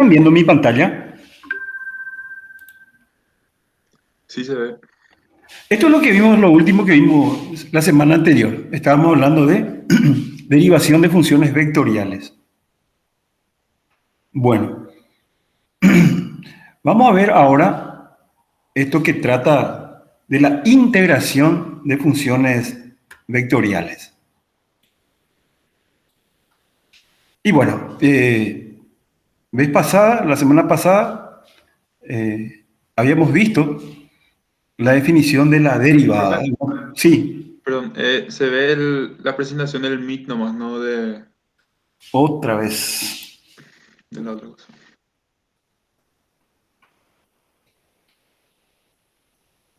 viendo mi pantalla? Sí se ve. Esto es lo que vimos, lo último que vimos la semana anterior. Estábamos hablando de derivación de funciones vectoriales. Bueno, vamos a ver ahora esto que trata de la integración de funciones vectoriales. Y bueno, la semana pasada, habíamos visto la definición de la derivada. Profe, Sí, perdón, se ve la presentación del Meet nomás, no otra vez. de la otra cosa.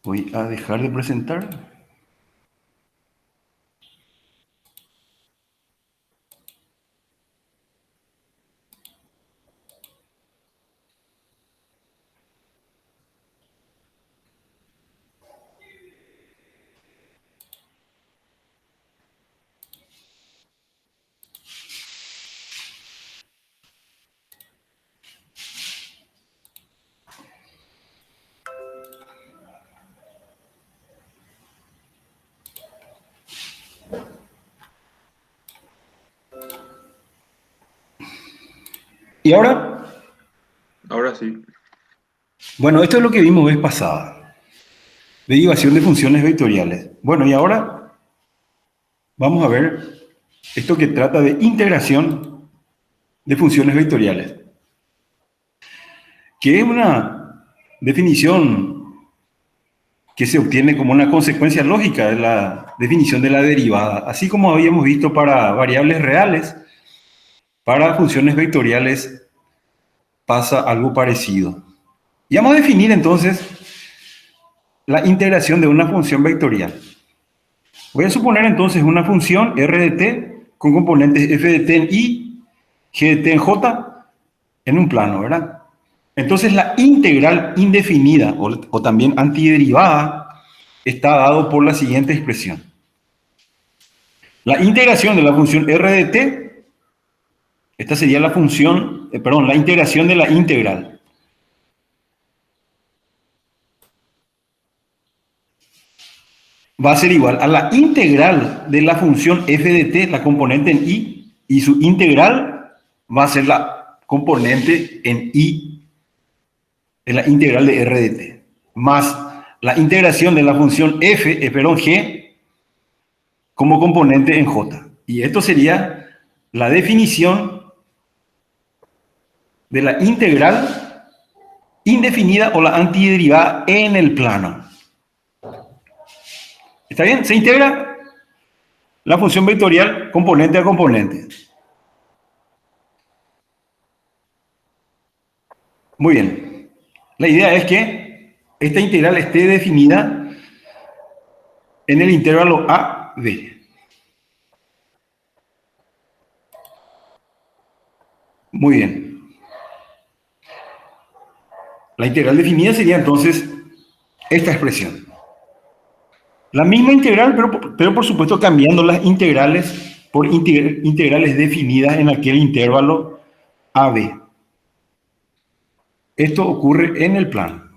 Voy a dejar de presentar. Y ahora, Ahora sí. bueno, esto es lo que vimos vez pasada. Derivación de funciones vectoriales. Bueno, y ahora vamos a ver esto que trata de integración de funciones vectoriales, que es una definición que se obtiene como una consecuencia lógica de la definición de la derivada, así como habíamos visto para variables reales, para funciones vectoriales pasa algo parecido. Y vamos a definir entonces la integración de una función vectorial. Voy a suponer entonces una función r de t con componentes f de t en i, g de t en j en un plano, ¿verdad? Entonces la integral indefinida o también antiderivada está dado por la siguiente expresión. La integración de la función r de t, esta sería la función, la integración de la integral. Va a ser igual a la integral de la función f de t, la componente en i, y su integral va a ser la componente en i de la integral de r de t, más la integración de la función g como componente en j. Y esto sería la definición de la integral indefinida o la antiderivada en el plano. ¿Está bien? Se integra la función vectorial componente a componente. Muy bien. La idea es que esta integral esté definida en el intervalo a, b. Muy bien. La integral definida sería entonces esta expresión. La misma integral, pero por supuesto cambiando las integrales por integrales definidas en aquel intervalo AB. Esto ocurre en el plano.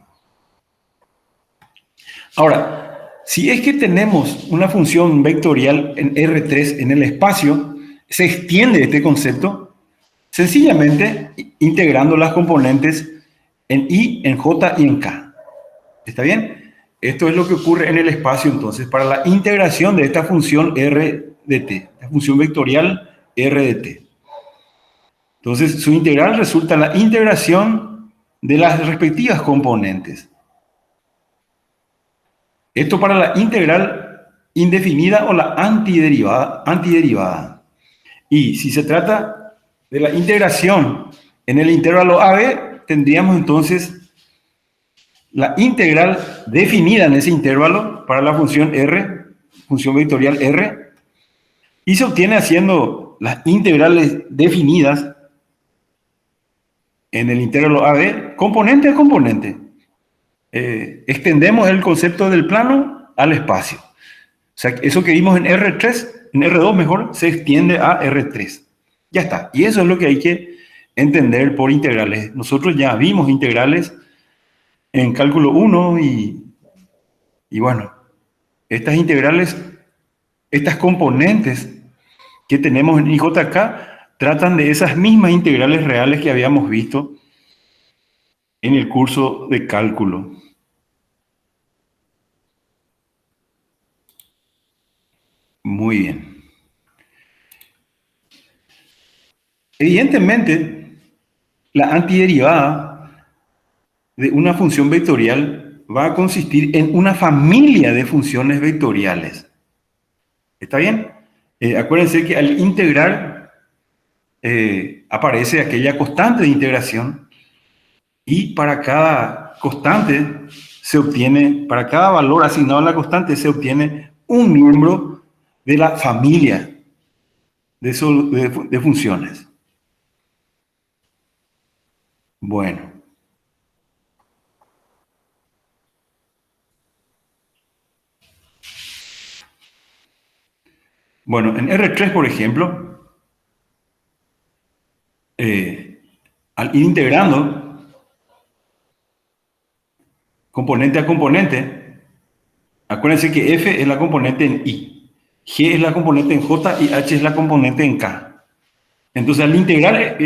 Ahora, si es que tenemos una función vectorial en R3 en el espacio, se extiende este concepto sencillamente integrando las componentes en I, en J y en K. ¿Está bien? Esto es lo que ocurre en el espacio entonces para la integración de esta función R de t, la función vectorial R de t. Entonces su integral resulta la integración de las respectivas componentes. Esto para la integral indefinida o la antiderivada. Y si se trata de la integración en el intervalo AB, tendríamos entonces la integral definida en ese intervalo para la función R, función vectorial R, y se obtiene haciendo las integrales definidas en el intervalo AB, componente a componente. Extendemos el concepto del plano al espacio. O sea, eso que vimos en R3, en R2 mejor, se extiende a R3. Ya está. Y eso es lo que hay que entender por integrales. Nosotros ya vimos integrales en cálculo 1 y bueno, estas integrales, estas componentes que tenemos en IJK tratan de esas mismas integrales reales que habíamos visto en el curso de cálculo. Muy bien. Evidentemente, la antiderivada de una función vectorial va a consistir en una familia de funciones vectoriales. ¿Está bien? Acuérdense que al integrar aparece aquella constante de integración y para cada constante se obtiene, para cada valor asignado a la constante se obtiene un miembro de la familia de funciones. Bueno. Bueno, en R3, por ejemplo, al ir integrando componente a componente, acuérdense que F es la componente en I, G es la componente en J y H es la componente en K. Entonces, al integrar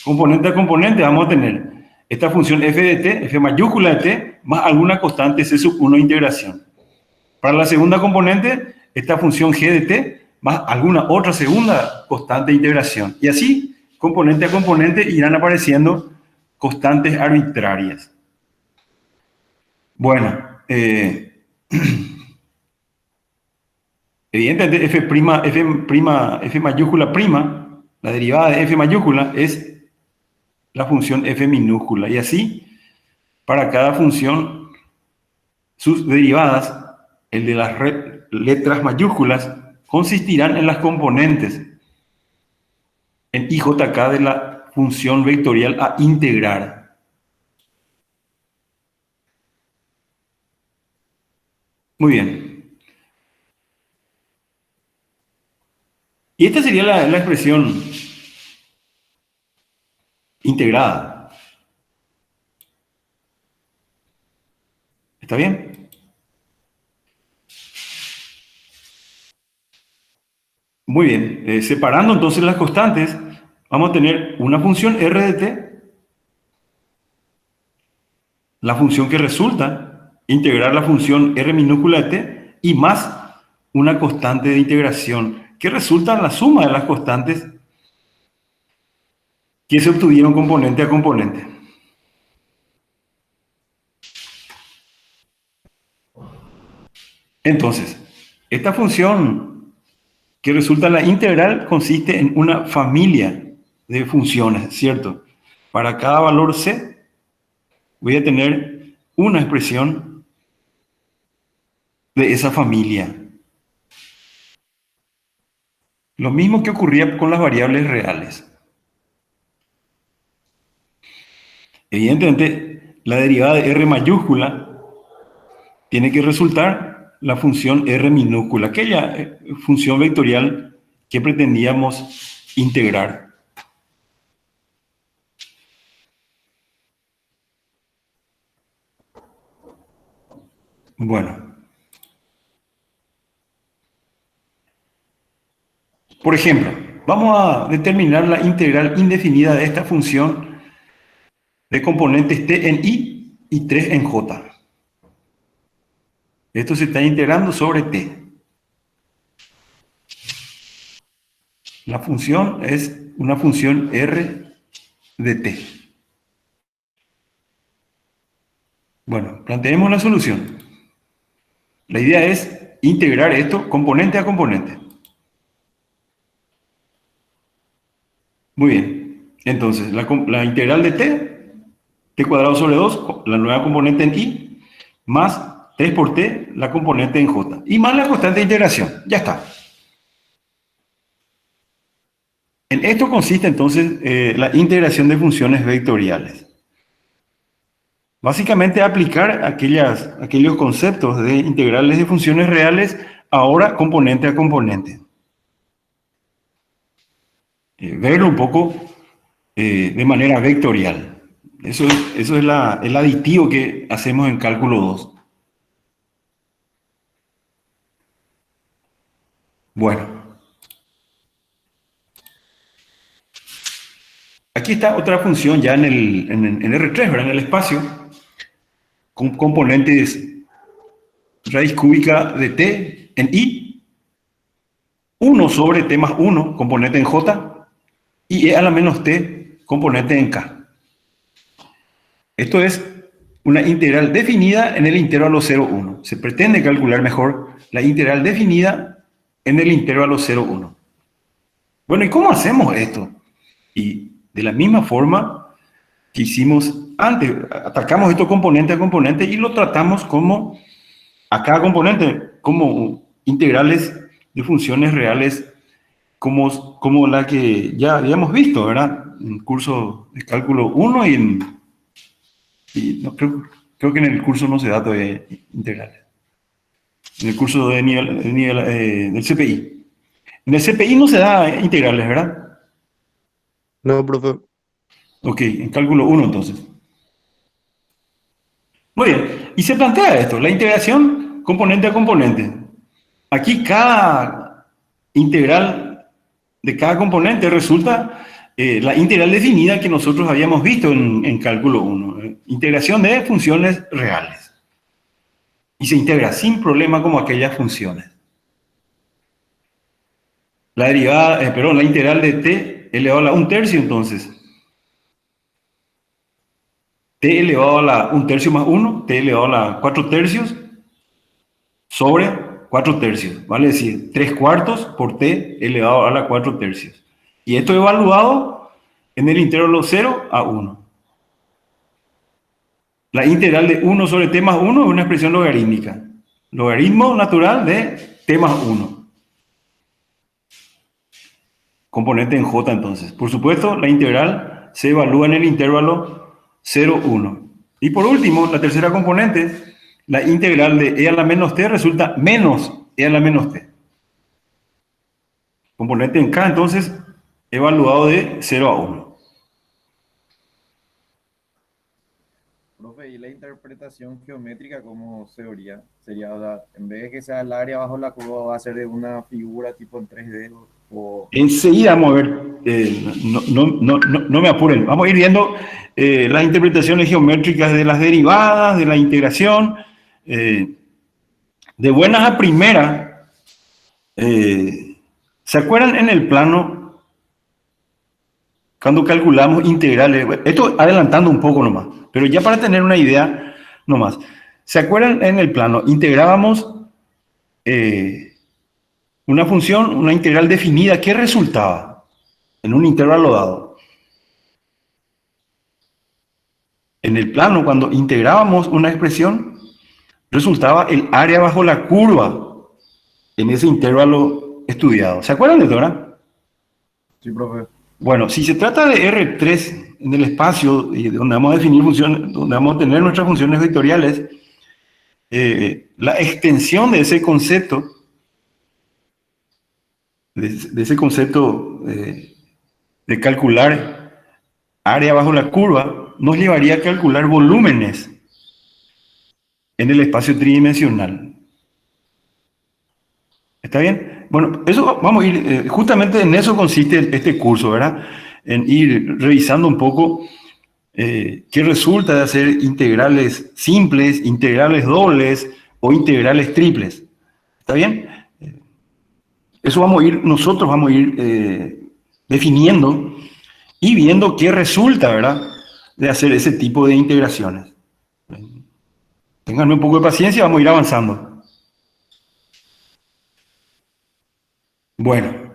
componente a componente, vamos a tener esta función f de t, f mayúscula de t, más alguna constante c sub 1 de integración. Para la segunda componente, esta función g de t, más alguna otra segunda constante de integración. Y así, componente a componente, irán apareciendo constantes arbitrarias. Bueno, evidentemente f mayúscula prima, la derivada de f mayúscula es la función f minúscula. Y así, para cada función, sus derivadas, el de las letras mayúsculas, consistirán en las componentes en IJK de la función vectorial a integrar. Muy bien. Y esta sería la expresión integrada. ¿Está bien? Muy bien. Separando entonces las constantes, vamos a tener una función r de t, la función que resulta, integrar la función r minúscula de t, y más una constante de integración, que resulta la suma de las constantes que se obtuvieron componente a componente. Entonces, esta función que resulta la integral consiste en una familia de funciones, ¿cierto? Para cada valor c voy a tener una expresión de esa familia. Lo mismo que ocurría con las variables reales. Evidentemente, la derivada de r mayúscula tiene que resultar la función r minúscula, aquella función vectorial que pretendíamos integrar. Bueno. Por ejemplo, vamos a determinar la integral indefinida de esta función de componentes t en i y 3 en j. Esto se está integrando sobre t. La función es una función r de t. Bueno, planteemos la solución. La idea es integrar esto componente a componente. Muy bien. Entonces, la integral de t cuadrado sobre 2, la nueva componente en i, más 3 por t, la componente en j, y más la constante de integración. Ya está. En esto consiste entonces la integración de funciones vectoriales. Básicamente aplicar aquellos conceptos de integrales de funciones reales ahora componente a componente. Verlo un poco de manera vectorial. Eso es el aditivo que hacemos en cálculo 2. Bueno, aquí está otra función ya en R3, ¿verdad? En el espacio, con componentes raíz cúbica de t en i, 1 sobre t más 1, componente en j, y e a la menos t, componente en k. Esto es una integral definida en el intervalo 0, 1. Se pretende calcular mejor la integral definida en el intervalo 0, 1. Bueno, ¿y cómo hacemos esto? Y de la misma forma que hicimos antes, atacamos estos componente a componente y lo tratamos como a cada componente, como integrales de funciones reales, como la que ya habíamos visto, ¿verdad? En el curso de cálculo 1 y no, creo que en el curso no se da todavía integrales. En el curso del CPI. En el CPI no se da integrales, ¿verdad? No, profe. Ok, en cálculo 1 entonces. Muy bien, y se plantea esto, la integración componente a componente. Aquí cada integral de cada componente resulta la integral definida que nosotros habíamos visto en cálculo 1. Integración de funciones reales. Y se integra sin problema como aquellas funciones. La la integral de t elevado a la 1/3 entonces. T elevado a la 1/3 más 1, t elevado a la 4/3 sobre 4/3. Vale decir, 3/4 por t elevado a la 4/3. Y esto evaluado en el intervalo 0 a 1. La integral de 1 sobre t más 1 es una expresión logarítmica. Logaritmo natural de t más 1. Componente en j entonces. Por supuesto, la integral se evalúa en el intervalo 0, 1. Y por último, la tercera componente, la integral de e a la menos t resulta menos e a la menos t. Componente en k, entonces, evaluado de 0 a 1. Profe, ¿y la interpretación geométrica cómo sería? Sería, o sea, en vez de que sea el área bajo la curva, va a ser de una figura tipo en 3D o... Enseguida vamos a ver, no me apuren, vamos a ir viendo las interpretaciones geométricas de las derivadas, de la integración. De buenas a primeras, ¿se acuerdan en el plano cuando calculamos integrales? Esto adelantando un poco nomás, pero ya para tener una idea nomás. ¿Se acuerdan en el plano? Integrábamos una función, una integral definida, ¿qué resultaba en un intervalo dado? En el plano, cuando integrábamos una expresión, resultaba el área bajo la curva en ese intervalo estudiado. ¿Se acuerdan de esto, verdad? Sí, profe. Bueno, si se trata de R3 en el espacio, donde vamos a definir funciones, donde vamos a tener nuestras funciones vectoriales, la extensión de ese concepto, de calcular área bajo la curva, nos llevaría a calcular volúmenes en el espacio tridimensional. ¿Está bien? Bueno, eso vamos a ir, justamente en eso consiste este curso, ¿verdad? En ir revisando un poco qué resulta de hacer integrales simples, integrales dobles o integrales triples. ¿Está bien? Eso nosotros vamos a ir definiendo y viendo qué resulta, ¿verdad? De hacer ese tipo de integraciones. Ténganme un poco de paciencia, vamos a ir avanzando. Bueno,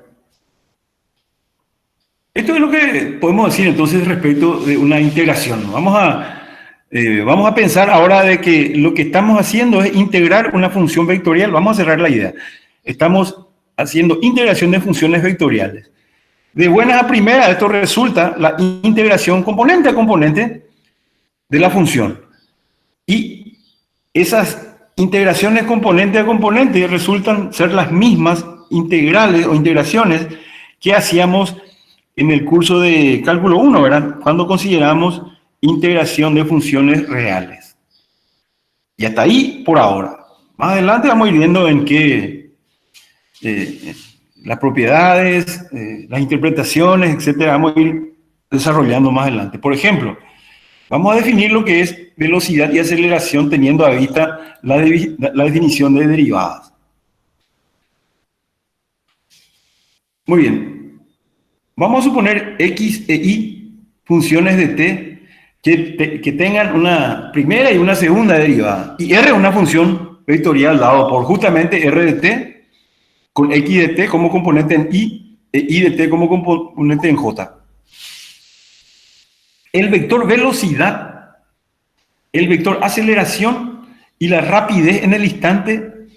esto es lo que podemos decir entonces respecto de una integración, ¿no? Vamos a pensar ahora de que lo que estamos haciendo es integrar una función vectorial. Vamos a cerrar la idea. Estamos haciendo integración de funciones vectoriales. De buenas a primeras, esto resulta la integración componente a componente de la función. Y esas integraciones componente a componente resultan ser las mismas integrales o integraciones que hacíamos en el curso de cálculo 1, ¿verdad? Cuando consideramos integración de funciones reales. Y hasta ahí por ahora. Más adelante vamos a ir viendo en qué las propiedades, las interpretaciones, etcétera, vamos a ir desarrollando más adelante. Por ejemplo, vamos a definir lo que es velocidad y aceleración teniendo a vista la definición de derivadas. Muy bien. Vamos a suponer x e y funciones de t que tengan una primera y una segunda derivada. Y r es una función vectorial dado por justamente r de t con x de t como componente en y e y de t como componente en j. El vector velocidad, el vector aceleración y la rapidez en el instante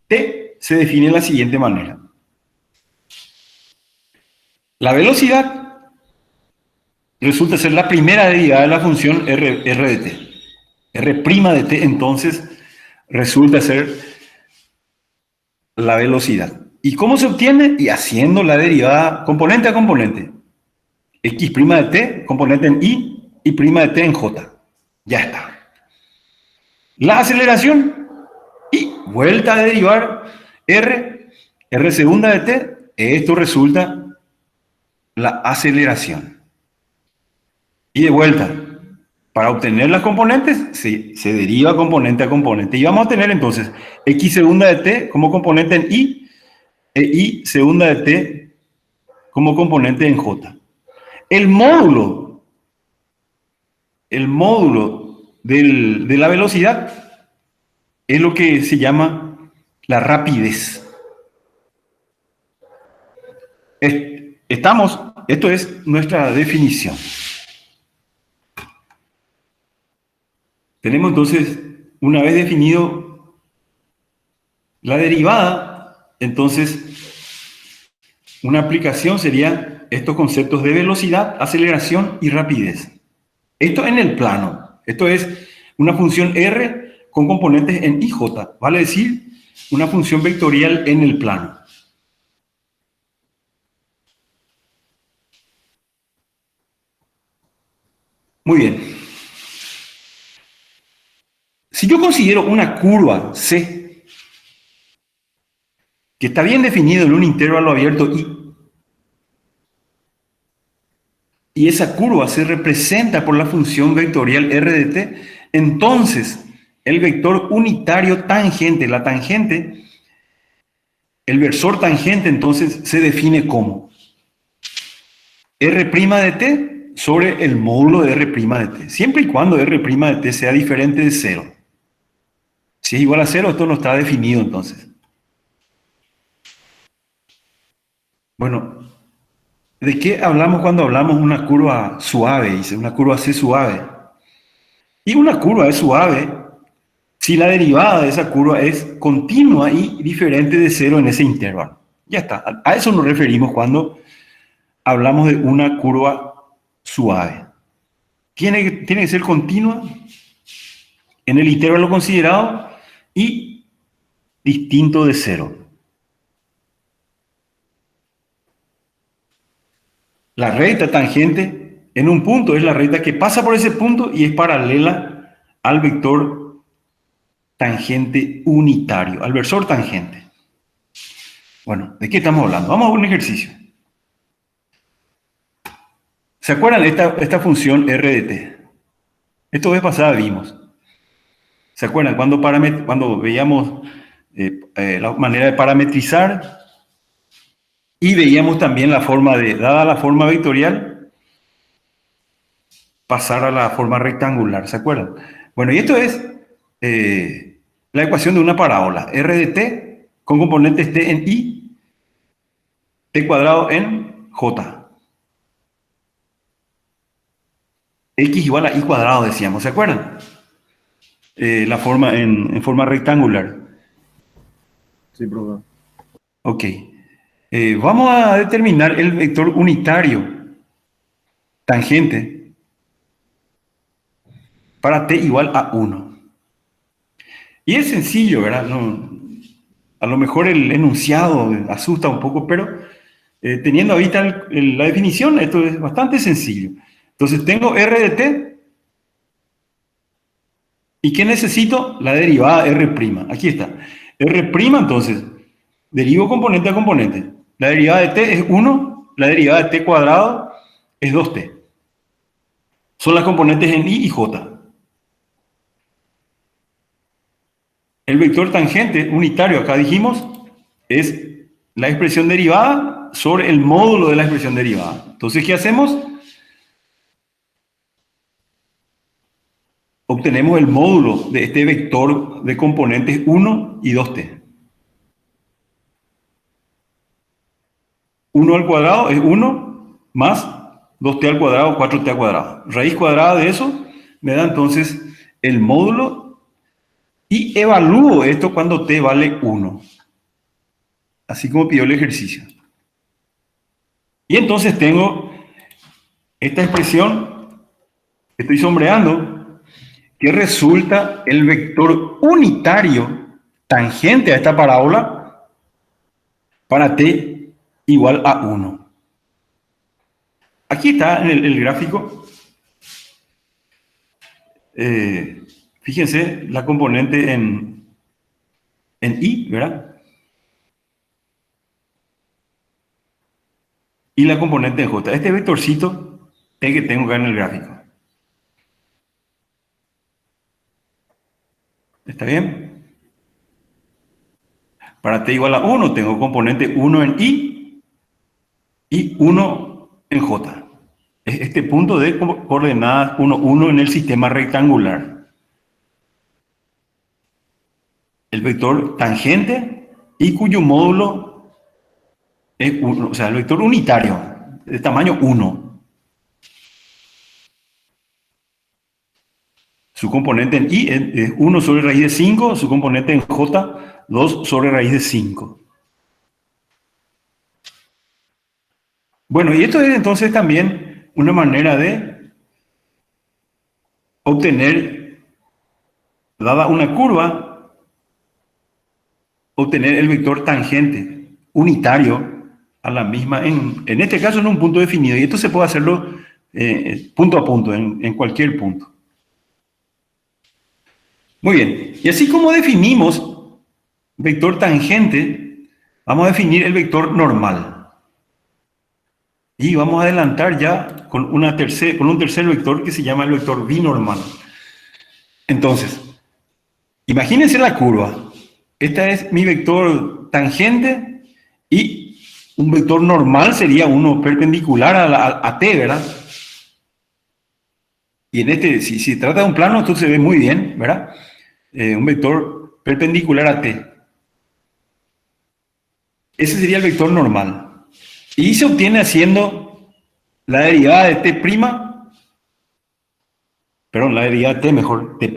t se define de la siguiente manera. La velocidad resulta ser la primera derivada de la función r de t. R' de t entonces resulta ser la velocidad. ¿Y cómo se obtiene? Y haciendo la derivada componente a componente. X' de t, componente en y prima de t en j. Ya está. La aceleración y vuelta a derivar r segunda de t. Esto resulta la aceleración. Y de vuelta, para obtener las componentes, se deriva componente a componente. Y vamos a tener entonces x segunda de t como componente en y, e y segunda de t como componente en j. El módulo de la velocidad es lo que se llama la rapidez. Esto es nuestra definición. Tenemos entonces, una vez definido la derivada, entonces una aplicación sería estos conceptos de velocidad, aceleración y rapidez. Esto en el plano. Esto es una función r con componentes en ij, vale decir, una función vectorial en el plano. Muy bien. Si yo considero una curva C, que está bien definido en un intervalo abierto y esa curva se representa por la función vectorial r de t, entonces el vector unitario tangente, la tangente, el versor tangente, entonces se define como r' de t sobre el módulo de r' de t, siempre y cuando r' de t sea diferente de 0. Si es igual a 0, esto no está definido entonces. Bueno, ¿de qué hablamos cuando hablamos de una curva suave? Dice, una curva C suave. Y una curva es suave si la derivada de esa curva es continua y diferente de 0 en ese intervalo. Ya está. A eso nos referimos cuando hablamos de una curva suave. Tiene que ser continua en el intervalo considerado y distinto de 0. La recta tangente en un punto es la recta que pasa por ese punto y es paralela al vector tangente unitario, al versor tangente. Bueno, ¿de qué estamos hablando? Vamos a un ejercicio. ¿Se acuerdan de esta función r de t? Esto vez pasada vimos. ¿Se acuerdan? Cuando veíamos la manera de parametrizar y veíamos también la forma dada la forma vectorial, pasar a la forma rectangular, ¿se acuerdan? Bueno, y esto es la ecuación de una parábola, r de t con componentes t en y, t cuadrado en j. X igual a y cuadrado, decíamos, ¿se acuerdan? La forma en forma rectangular. Sí, profe. Ok. Vamos a determinar el vector unitario tangente para t igual a 1. Y es sencillo, ¿verdad? No, a lo mejor el enunciado asusta un poco, pero Teniendo ahorita la definición, esto es bastante sencillo. Entonces tengo R de t. ¿Y qué necesito? La derivada R'. Aquí está. R', entonces, derivo componente a componente. La derivada de t es 1, la derivada de t cuadrado es 2t. Son las componentes en i y j. El vector tangente unitario, acá dijimos, es la expresión derivada sobre el módulo de la expresión derivada. Entonces, ¿qué hacemos? Obtenemos el módulo de este vector de componentes 1 y 2t. 1 al cuadrado es 1 más 2t al cuadrado, 4t al cuadrado. Raíz cuadrada de eso me da entonces el módulo y evalúo esto cuando t vale 1. Así como pidió el ejercicio. Y entonces tengo esta expresión que estoy sombreando, que resulta el vector unitario tangente a esta parábola para t igual a 1. Aquí está en el gráfico. Fíjense la componente en i, ¿verdad? Y la componente en j. Este vectorcito es el que tengo acá en el gráfico. ¿Está bien? Para t igual a 1 tengo componente 1 en i y 1 en j. Es este punto de coordenadas 1, 1 en el sistema rectangular. El vector tangente y cuyo módulo es 1, o sea, el vector unitario de tamaño 1. Su componente en i es 1 sobre raíz de 5, su componente en j, 2 sobre raíz de 5. Bueno, y esto es entonces también una manera de obtener, dada una curva, obtener el vector tangente unitario a la misma, en este caso en un punto definido. Y esto se puede hacerlo punto a punto, en cualquier punto. Muy bien, y así como definimos vector tangente, vamos a definir el vector normal. Y vamos a adelantar ya con un tercer vector que se llama el vector binormal. Entonces, imagínense la curva. Esta es mi vector tangente y un vector normal sería uno perpendicular a t, ¿verdad? Y en este, si se trata de un plano, esto se ve muy bien, ¿verdad? Un vector perpendicular a t. Ese sería el vector normal. Y se obtiene haciendo la derivada de t', perdón, la derivada de t, mejor, t',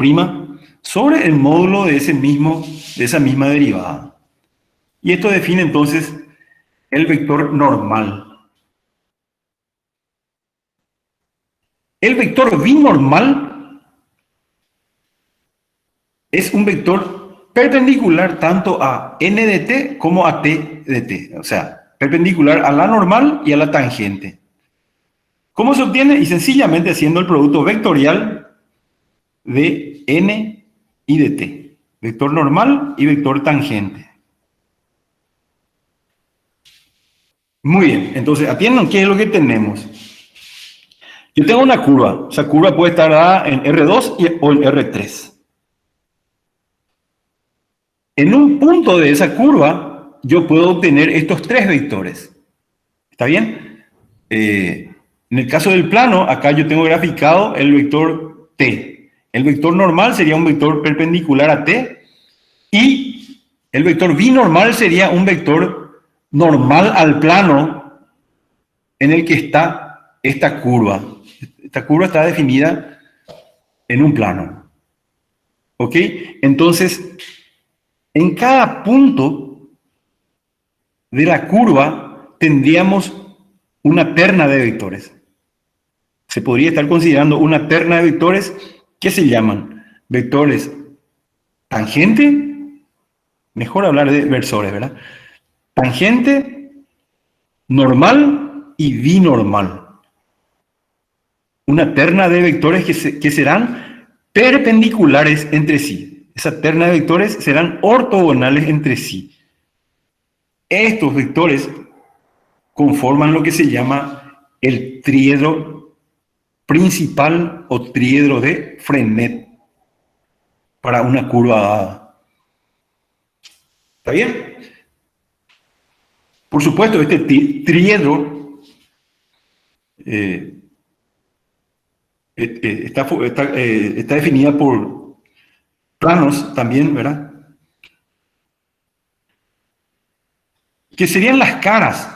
sobre el módulo de esa misma derivada. Y esto define entonces el vector normal. El vector binormal es un vector perpendicular tanto a n de t como a t de t. O sea, perpendicular a la normal y a la tangente. ¿Cómo se obtiene? Y sencillamente haciendo el producto vectorial de n y de t. Vector normal y vector tangente. Muy bien, entonces atiendan qué es lo que tenemos. Yo tengo una curva. Esa curva puede estar dada en R2 o en R3. En un punto de esa curva, yo puedo obtener estos tres vectores. ¿Está bien? En el caso del plano, acá yo tengo graficado el vector t. El vector normal sería un vector perpendicular a t y el vector binormal sería un vector normal al plano en el que está esta curva. Esta curva está definida en un plano. ¿Ok? Entonces, en cada punto de la curva tendríamos una terna de vectores. Se podría estar considerando una terna de vectores que se llaman vectores tangente, mejor hablar de versores, ¿verdad? Tangente, normal y binormal. Una terna de vectores que serán perpendiculares entre sí. Esa terna de vectores serán ortogonales entre sí. Estos vectores conforman lo que se llama el triedro principal o triedro de Frenet para una curva dada. ¿Está bien? Por supuesto, este triedro está definida por planos también, ¿verdad? Que serían las caras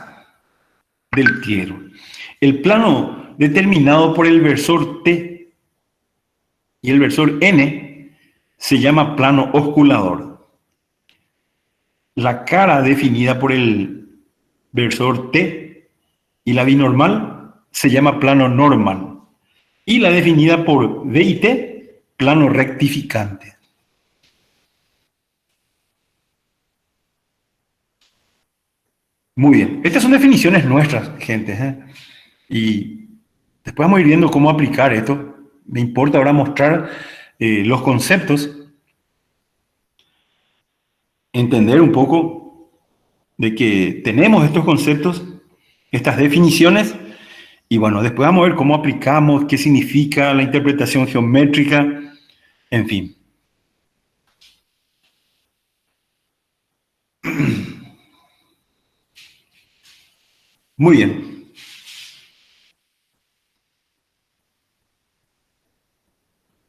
del triedro. El plano determinado por el versor T y el versor N se llama plano osculador. La cara definida por el versor T y la binormal se llama plano normal. Y la definida por D y T, plano rectificante. Muy bien. Estas son definiciones nuestras, gente, ¿eh? Y después vamos a ir viendo cómo aplicar esto. Me importa ahora mostrar los conceptos, entender un poco de que tenemos estos conceptos, estas definiciones, y bueno, después vamos a ver cómo aplicamos, qué significa la interpretación geométrica, en fin. Muy bien.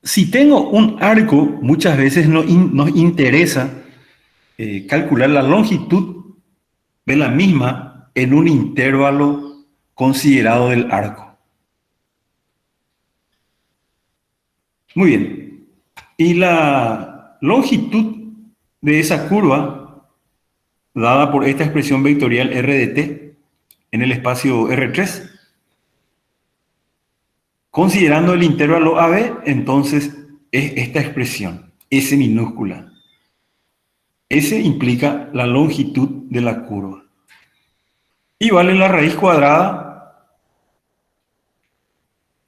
Si tengo un arco, muchas veces nos interesa calcular la longitud de la misma en un intervalo considerado del arco. Muy bien. Y la longitud de esa curva, dada por esta expresión vectorial R de t en el espacio R3, considerando el intervalo AB, entonces es esta expresión, S minúscula. S implica la longitud de la curva. Y vale la raíz cuadrada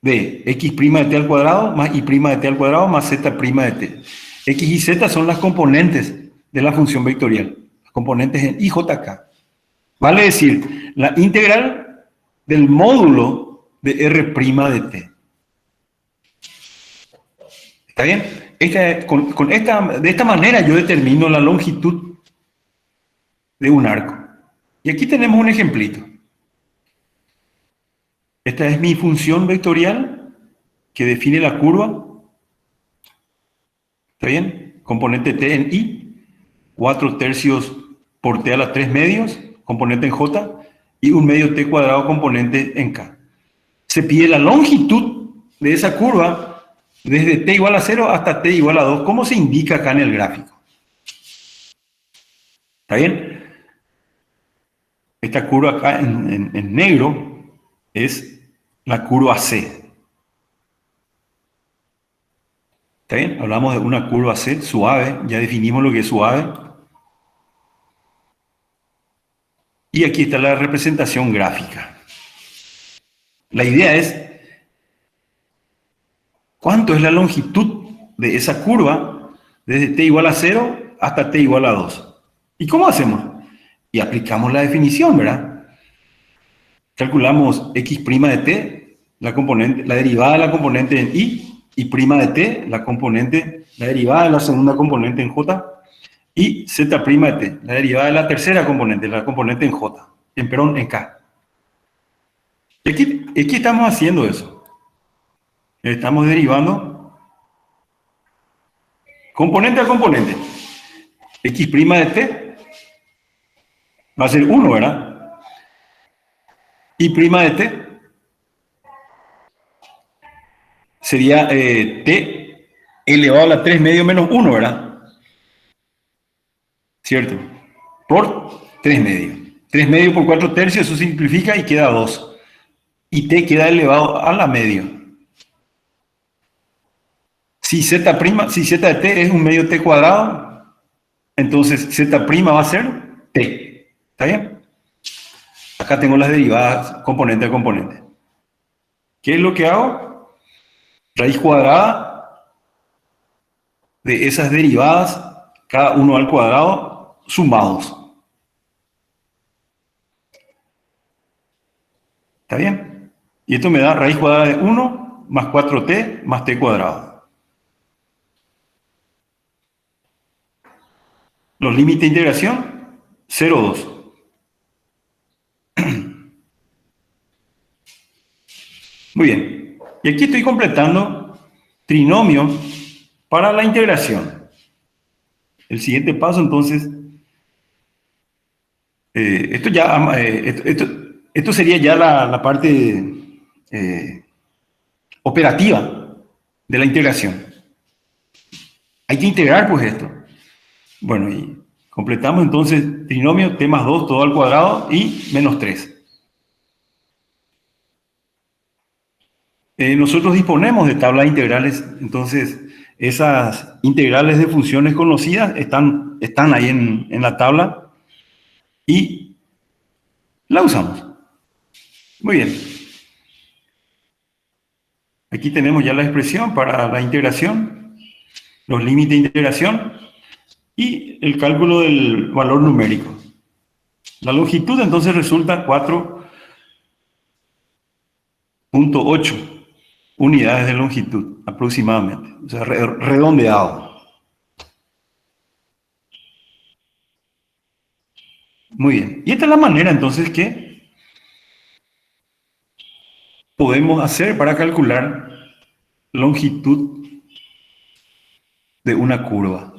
de x' de t al cuadrado más y' de t al cuadrado más z' de t. X y z son las componentes de la función vectorial, las componentes en IJK. Vale decir, la integral del módulo de R' de t. ¿Está bien? De esta manera yo determino la longitud de un arco. Y aquí tenemos un ejemplito. Esta es mi función vectorial que define la curva. ¿Está bien? Componente t en i, 4 tercios por t a la 3 medios, componente en j, y 1 medio t cuadrado componente en k. Se pide la longitud de esa curva desde t igual a 0 hasta t igual a 2, como se indica acá en el gráfico. ¿Está bien? Esta curva acá en negro es la curva C. ¿Está bien? Hablamos de una curva C suave, ya definimos lo que es suave. Y aquí está la representación gráfica. La idea es, ¿cuánto es la longitud de esa curva desde t igual a 0 hasta t igual a 2? ¿Y cómo hacemos? Y aplicamos la definición, ¿verdad? Calculamos x' de t, la derivada de la componente en i, y prima de t, la derivada de la segunda componente en j, y z' de t, la derivada de la tercera componente, la componente en j, en k. Y aquí estamos haciendo eso. Estamos derivando componente a componente. X' de t va a ser 1, ¿verdad? Y' de t sería t elevado a la 3 medio menos 1, ¿verdad? ¿Cierto? Por 3 medio. 3 medio por 4 tercios, eso simplifica y queda 2. Y t queda elevado a la medio. Si z de t es 1 medio t cuadrado, entonces z' va a ser t. ¿Está bien? Acá tengo las derivadas componente a componente. ¿Qué es lo que hago? Raíz cuadrada de esas derivadas, cada uno al cuadrado, sumados. ¿Está bien? Y esto me da raíz cuadrada de 1 más 4t más t cuadrado. Los límites de integración, 0, 2. Muy bien. Y aquí estoy completando trinomio para la integración. El siguiente paso, entonces, esto sería ya la parte operativa de la integración. Hay que integrar, pues, esto. Bueno, y completamos entonces trinomio t más 2 todo al cuadrado y menos 3. Nosotros disponemos de tablas de integrales, entonces esas integrales de funciones conocidas están ahí en la tabla y la usamos. Muy bien. Aquí tenemos ya la expresión para la integración, los límites de integración y el cálculo del valor numérico. La longitud entonces resulta 4.8 unidades de longitud aproximadamente, o sea, redondeado. Muy bien. Y esta es la manera entonces que podemos hacer para calcular longitud de una curva.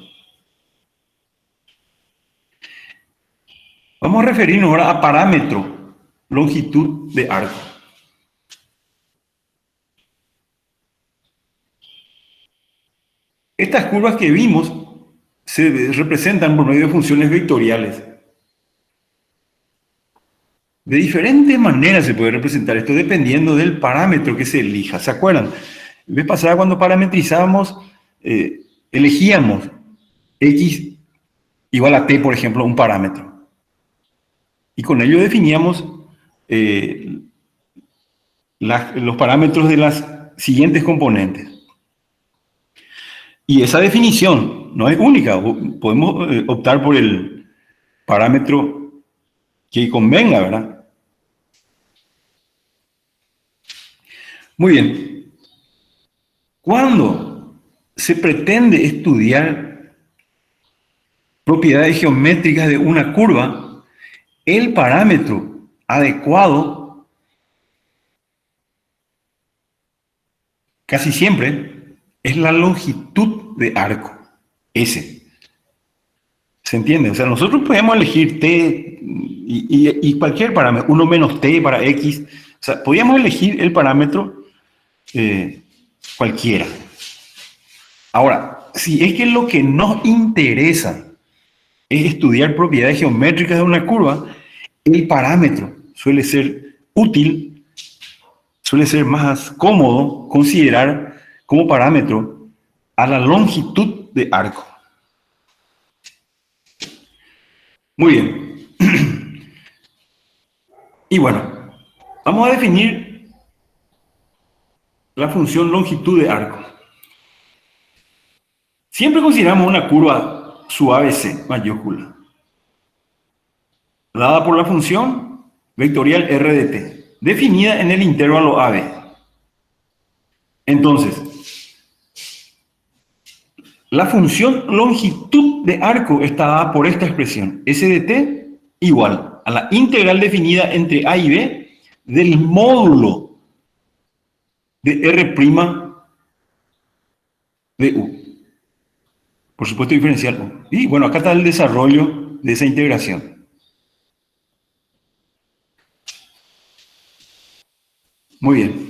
Vamos a referirnos ahora a parámetro, longitud de arco. Estas curvas que vimos se representan por medio de funciones vectoriales. De diferentes maneras se puede representar esto dependiendo del parámetro que se elija. ¿Se acuerdan? La vez pasada cuando parametrizábamos, elegíamos x igual a t, por ejemplo, un parámetro. Y con ello definíamos los parámetros de las siguientes componentes. Y esa definición no es única. Podemos optar por el parámetro que convenga, ¿verdad? Muy bien. Cuando se pretende estudiar propiedades geométricas de una curva, el parámetro adecuado casi siempre es la longitud de arco, S. ¿Se entiende? O sea, nosotros podemos elegir t y cualquier parámetro, 1 menos t para x. O sea, podríamos elegir el parámetro cualquiera. Ahora, si es que lo que nos interesa es estudiar propiedades geométricas de una curva, el parámetro suele ser útil, suele ser más cómodo considerar como parámetro a la longitud de arco. Muy bien. Y bueno, vamos a definir la función longitud de arco. Siempre consideramos una curva su ABC mayúscula, dada por la función vectorial r de t, definida en el intervalo AB. Entonces, la función longitud de arco está dada por esta expresión, s de t igual a la integral definida entre a y b del módulo de r' de u. Por supuesto, diferencial u. Y bueno, acá está el desarrollo de esa integración. Muy bien.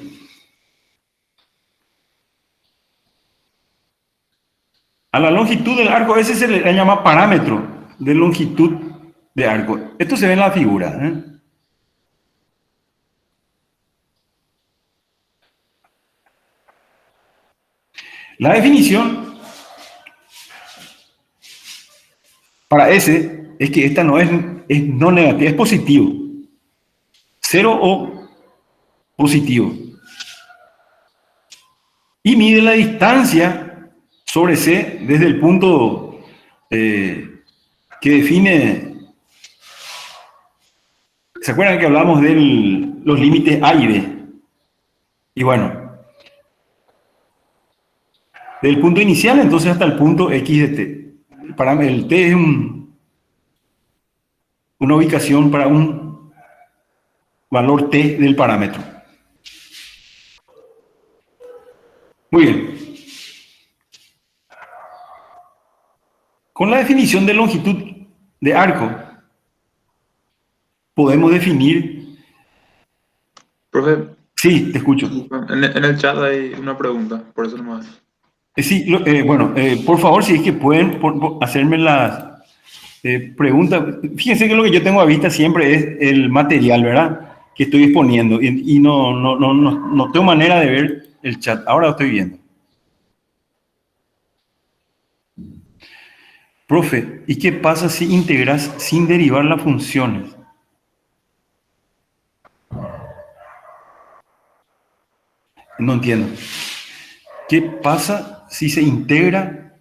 A la longitud del arco, ese se le llama parámetro de longitud de arco. Esto se ve en la figura, ¿eh? La definición para S es que esta no es no negativa, es positivo. cero o positivo. Y mide la distancia sobre C desde el punto que define. ¿Se acuerdan que hablamos de los límites A y B? Y bueno, del punto inicial entonces hasta el punto X de T. El T es una ubicación para un valor T del parámetro. Muy bien. Con la definición de longitud de arco, podemos definir... Profe, Sí, te escucho. en el chat hay una pregunta, por eso nomás. Sí, bueno, por favor, si es que pueden hacerme las preguntas. Fíjense que lo que yo tengo a vista siempre es el material, ¿verdad? Que estoy exponiendo y no tengo manera de ver el chat. Ahora lo estoy viendo. Profe, ¿y qué pasa si integras sin derivar las funciones? No entiendo. ¿Qué pasa si se integra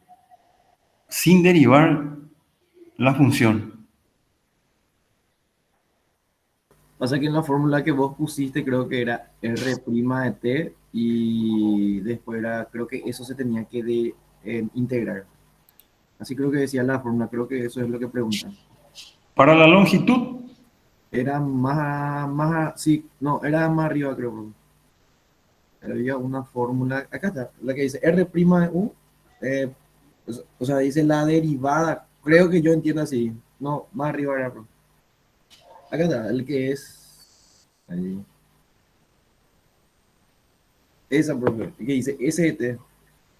sin derivar la función? Pasa que en la fórmula que vos pusiste creo que era R' de t y después era, creo que eso se tenía que integrar. Así creo que decía la fórmula, creo que eso es lo que preguntan. Para la longitud, Era sí, no, era más arriba creo. Había una fórmula, acá está, la que dice R' de U, eh, o sea, dice la derivada, creo que yo entiendo así, no, más arriba era, acá está, el que es, ahí, esa, profe, que dice ST.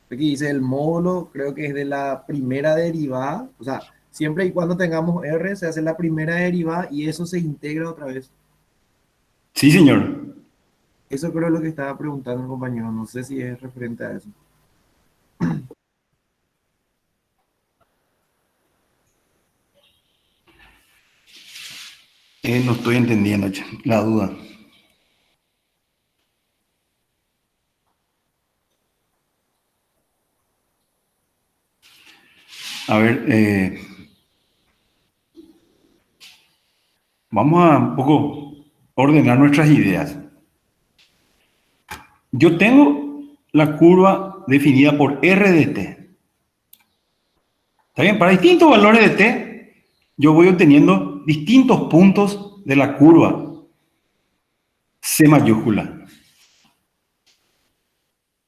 Aquí dice el módulo, creo que es de la primera derivada, o sea, siempre y cuando tengamos R, se hace la primera derivada y eso se integra otra vez. sí, señor. Eso creo es lo que estaba preguntando el compañero, no sé si es referente a eso. No estoy entendiendo la duda. A ver, vamos a un poco ordenar nuestras ideas. Yo tengo la curva definida por R de t. ¿Está bien? Para distintos valores de t, yo voy obteniendo distintos puntos de la curva C mayúscula.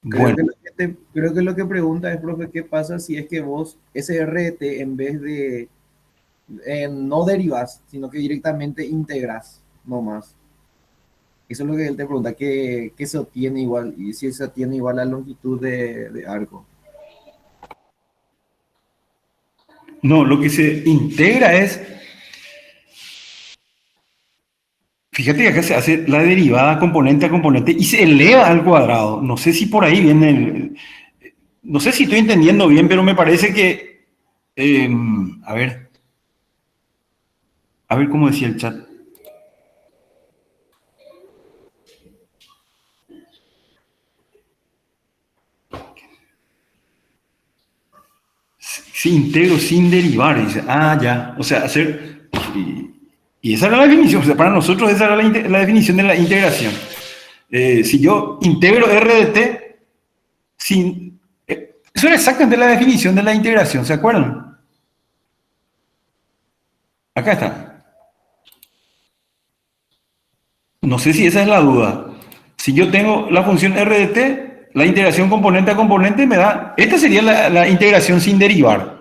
Creo Bueno, que creo que lo que pregunta es, profe, ¿qué pasa si es que vos ese RT en vez de no derivas, sino que directamente integras, no más? Eso es lo que él te pregunta, ¿qué se obtiene igual? Y si se obtiene igual la longitud de arco. no, lo que se integra es, fíjate que acá se hace la derivada componente a componente y se eleva al cuadrado. No sé si por ahí viene no sé si estoy entendiendo bien, pero me parece que, a ver cómo decía el chat. Si integro sin derivar, dice, ya, o sea, hacer, y esa era la definición, o sea, para nosotros esa era la definición de la integración. Si yo integro R de t, sin, eso era exactamente la definición de la integración, ¿se acuerdan? Acá está. No sé si esa es la duda. Si yo tengo la función R de t, la integración componente a componente me da, esta sería la integración sin derivar.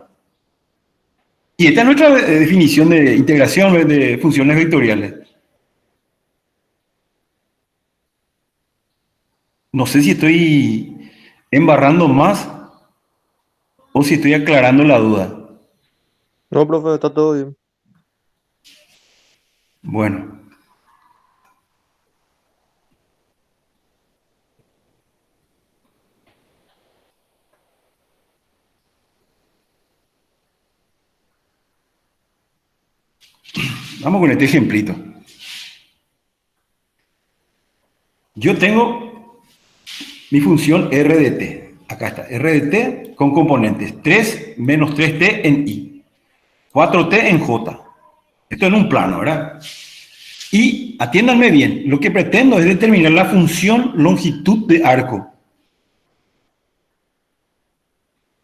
Y esta es nuestra definición de integración de funciones vectoriales. No sé si estoy embarrando más o si estoy aclarando la duda. No, profe, está todo bien. Bueno, vamos con este ejemplito. Yo tengo mi función r de t. Acá está, r de t con componentes 3 menos 3t en i, 4t en j. Esto en un plano, ¿verdad? Y atiéndanme bien, lo que pretendo es determinar la función longitud de arco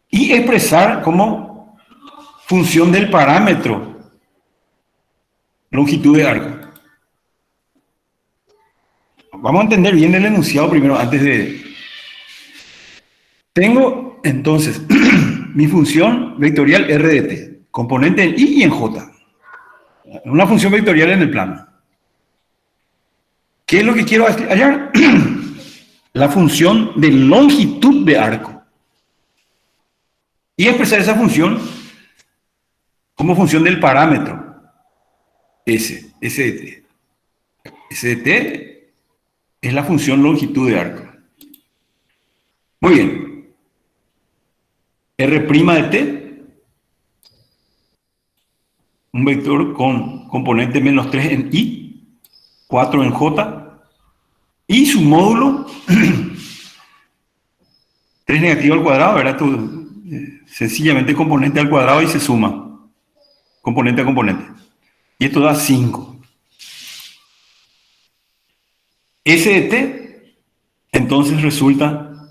y expresar como función del parámetro longitud de arco. Vamos a entender bien el enunciado primero antes de... Tengo entonces mi función vectorial r de t, componente en i y en j. Una función vectorial en el plano. ¿Qué es lo que quiero hallar? La función de longitud de arco. Y expresar esa función como función del parámetro S de t. S de t es la función longitud de arco. Muy bien. R' de t, un vector con componente menos 3 en i, 4 en j, y su módulo 3 negativo al cuadrado, ¿verdad? Esto, sencillamente componente al cuadrado y se suma componente a componente. Y esto da 5. S de t, entonces resulta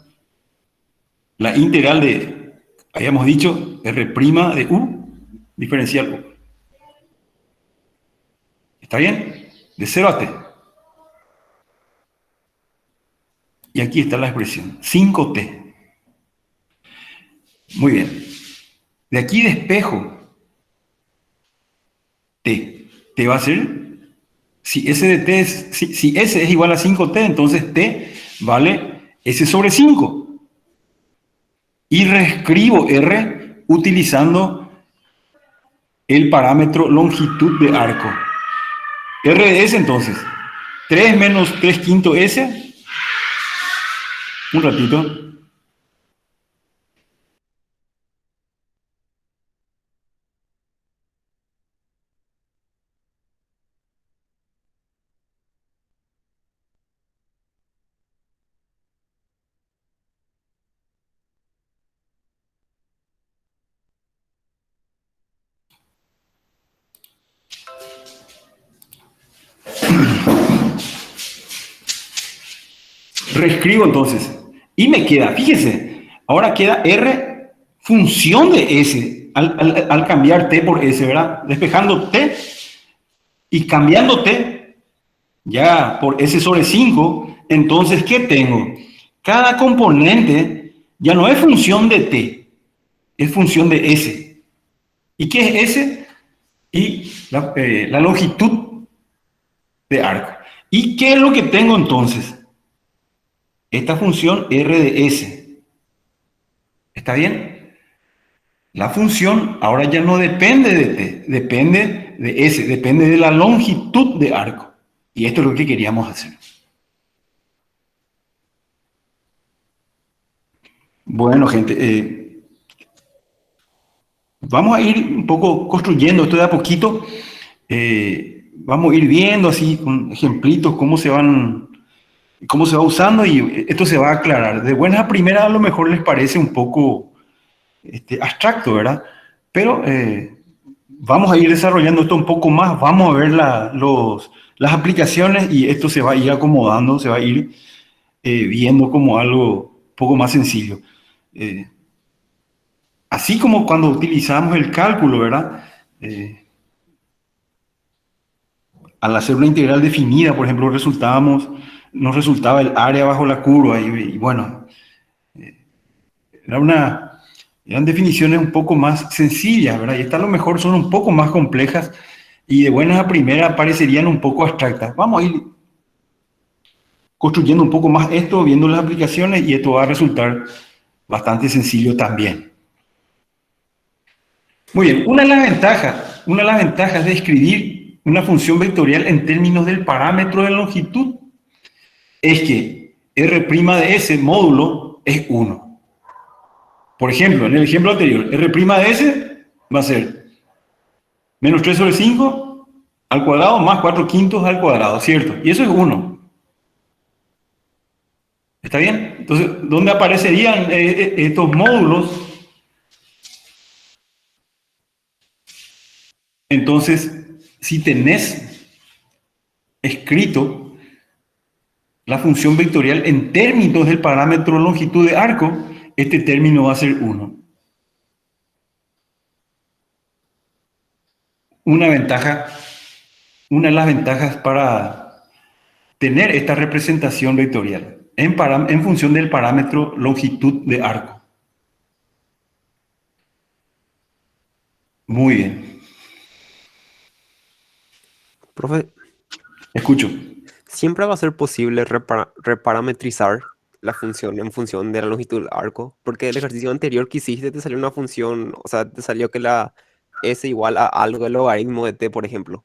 la integral de, habíamos dicho, R' de u diferencial u. ¿Está bien? De 0 a t. Y aquí está la expresión, 5t. Muy bien. De aquí despejo t. T va a ser, si s de t es, si s es igual a 5t, entonces t vale s sobre 5. Y reescribo r utilizando el parámetro longitud de arco. R de s entonces, 3 menos 3 quinto s. Un ratito. Reescribo entonces. Y me queda, fíjese, ahora queda r función de s al cambiar t por s, ¿verdad? Despejando t y cambiando t ya por s sobre 5. Entonces, ¿qué tengo? Cada componente ya no es función de t, es función de s. ¿Y qué es s? Y la longitud de arco. ¿Y qué es lo que tengo entonces? Esta función r de s. ¿Está bien? La función ahora ya no depende de t, depende de s, depende de la longitud de arco. Y esto es lo que queríamos hacer. Bueno, gente, vamos a ir un poco construyendo esto de a poquito. Vamos a ir viendo así con ejemplitos cómo se va usando y esto se va a aclarar. De buenas a primeras a lo mejor les parece un poco abstracto, ¿verdad? Pero vamos a ir desarrollando esto un poco más, vamos a ver las aplicaciones y esto se va a ir acomodando, se va a ir viendo como algo un poco más sencillo. Así como cuando utilizamos el cálculo, ¿verdad? Al hacer una integral definida, por ejemplo, nos resultaba el área bajo la curva y bueno, eran definiciones un poco más sencillas, ¿verdad? Y estas a lo mejor son un poco más complejas y de buenas a primeras parecerían un poco abstractas. Vamos a ir construyendo un poco más esto, viendo las aplicaciones y esto va a resultar bastante sencillo también. Muy bien, una de las ventajas de escribir una función vectorial en términos del parámetro de longitud es que R' de S módulo es 1. Por ejemplo, en el ejemplo anterior, R' de S va a ser menos 3 sobre 5 al cuadrado más 4 quintos al cuadrado, ¿cierto? Y eso es 1. ¿Está bien? Entonces, ¿dónde aparecerían estos módulos? Entonces, si tenés escrito la función vectorial en términos del parámetro longitud de arco, este término va a ser 1. Una de las ventajas para tener esta representación vectorial en función del parámetro longitud de arco. Muy bien. Profe, Escucho. ¿siempre va a ser posible reparametrizar la función en función de la longitud del arco? Porque el ejercicio anterior que hiciste te salió una función, o sea, te salió que la S igual a algo del logaritmo de t, por ejemplo.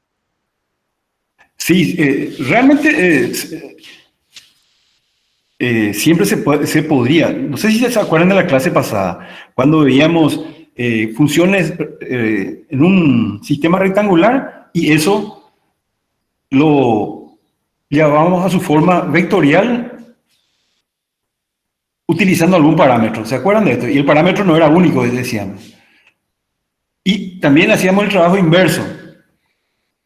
Sí, realmente siempre se podría. No sé si se acuerdan de la clase pasada, cuando veíamos funciones en un sistema rectangular y eso lo llevábamos a su forma vectorial utilizando algún parámetro. ¿Se acuerdan de esto? Y el parámetro no era único, decíamos. Y también hacíamos el trabajo inverso.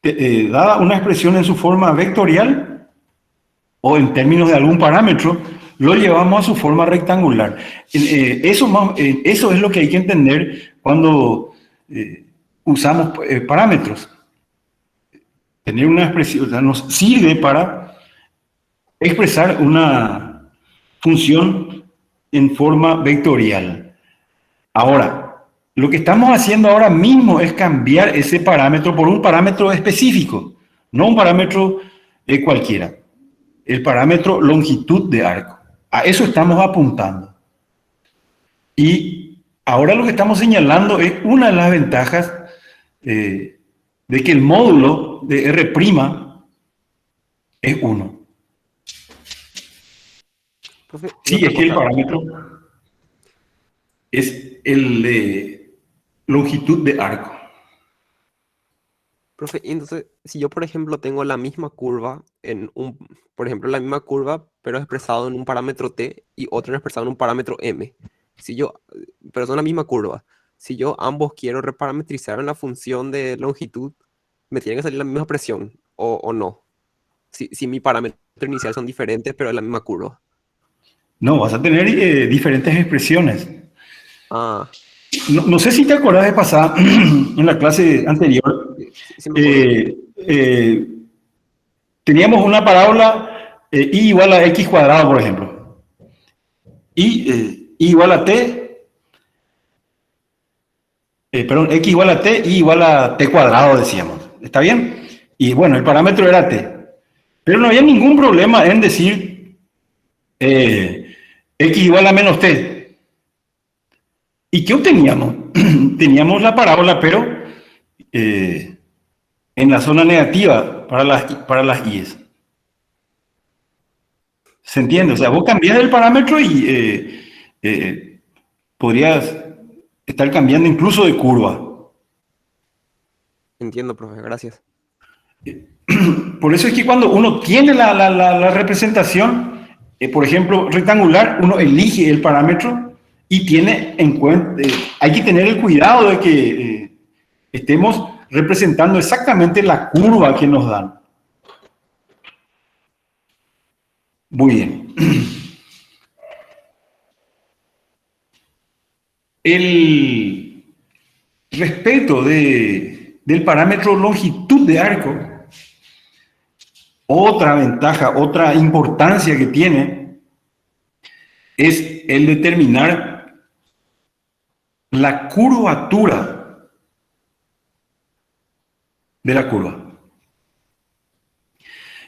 Dada una expresión en su forma vectorial o en términos de algún parámetro, lo llevamos a su forma rectangular. Eso es lo que hay que entender cuando usamos parámetros. Tener una expresión, o sea, nos sirve para expresar una función en forma vectorial. Ahora, lo que estamos haciendo ahora mismo es cambiar ese parámetro por un parámetro específico, no un parámetro cualquiera. El parámetro longitud de arco. A eso estamos apuntando. Y ahora lo que estamos señalando es una de las ventajas de que el módulo de R' es 1. Profe, Sí, otra es que el cosa. parámetro es el de longitud de arco. Profe, y entonces, si yo, por ejemplo, tengo la misma curva por ejemplo, la misma curva, pero expresado en un parámetro t y otra expresado en un parámetro m. Pero son la misma curva. Si yo ambos quiero reparametrizar en la función de longitud, me tiene que salir la misma expresión, o no. Si mi parámetro inicial son diferentes, pero es la misma curva. No, vas a tener diferentes expresiones. Ah, No sé si te acordás de pasar en la clase anterior. sí me acuerdo. Teníamos una parábola y igual a x cuadrado, por ejemplo. Y igual a t, perdón, x igual a t y igual a t cuadrado, decíamos. ¿Está bien? Y bueno, el parámetro era t. Pero no había ningún problema en decir x igual a menos t. ¿Y qué obteníamos? Teníamos la parábola, pero en la zona negativa para las i's. ¿Se entiende? O sea, vos cambias el parámetro y podrías estar cambiando incluso de curva. Entiendo, profe, gracias. Por eso es que cuando uno tiene la representación, por ejemplo, rectangular, uno elige el parámetro y tiene en cuenta, hay que tener el cuidado de que estemos representando exactamente la curva que nos dan. Muy bien. Respecto del parámetro longitud de arco, otra ventaja, otra importancia que tiene es el determinar la curvatura de la curva.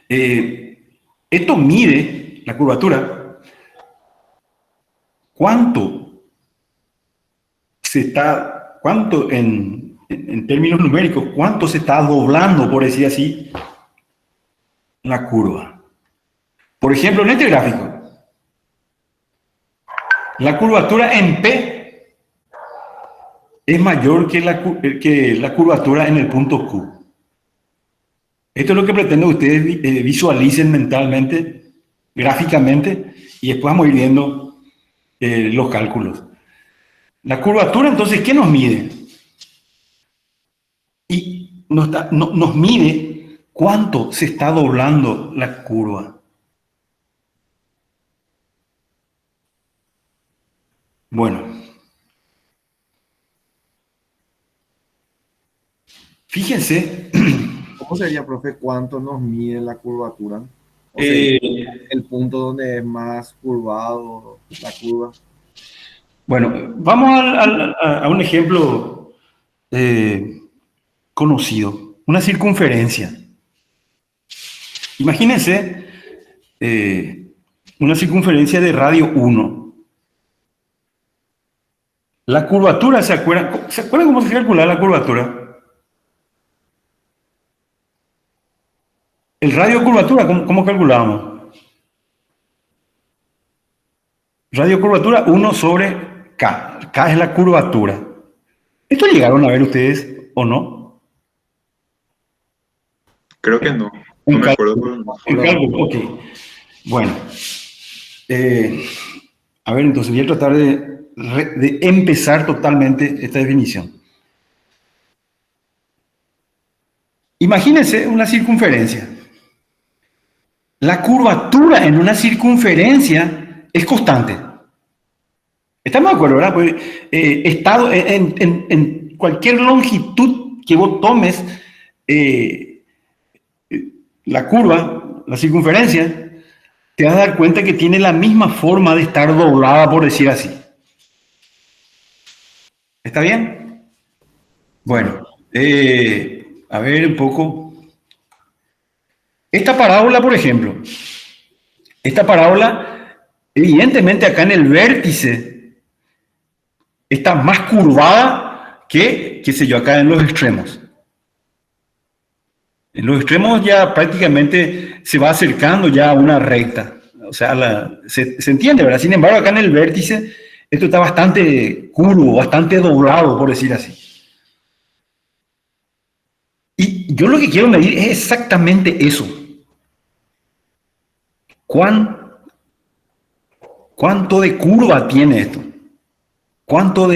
Esto mide la curvatura, cuánto en términos numéricos, cuánto se está doblando, por decir así, la curva. Por ejemplo, en este gráfico, la curvatura en P es mayor que la curvatura en el punto Q. Esto es lo que pretendo que ustedes visualicen mentalmente, gráficamente, y después vamos a ir viendo los cálculos. La curvatura, entonces, ¿qué nos mide? Y nos mide cuánto se está doblando la curva. Bueno, fíjense, ¿Cómo sería, profe, cuánto nos mide la curvatura? O sea, el punto donde es más curvado la curva. bueno, vamos a un ejemplo conocido, una circunferencia. Imagínense una circunferencia de radio 1. La curvatura, ¿se acuerdan cómo se calcula la curvatura? El radio de curvatura, ¿cómo calculábamos? Radio curvatura 1 sobre K. K es la curvatura. ¿Esto llegaron a ver ustedes o no? Creo que no. No En me acuerdo. En cálculo, ok. Bueno. A ver, entonces voy a tratar de empezar totalmente esta definición. Imagínense una circunferencia. La curvatura en una circunferencia es constante. ¿Estamos de acuerdo, verdad? Pues, en cualquier longitud que vos tomes la curva, la circunferencia, te vas a dar cuenta que tiene la misma forma de estar doblada, por decir así. ¿Está bien? Bueno, a ver un poco. Esta parábola, por ejemplo, esta parábola, evidentemente acá en el vértice, está más curvada que, qué sé yo, acá en los extremos. En los extremos ya prácticamente se va acercando ya a una recta. O sea, se entiende, ¿verdad? Sin embargo, acá en el vértice, esto está bastante curvo, bastante doblado, por decir así. Y yo lo que quiero medir es exactamente eso. ¿Cuánto de curva tiene esto? ¿Cuánto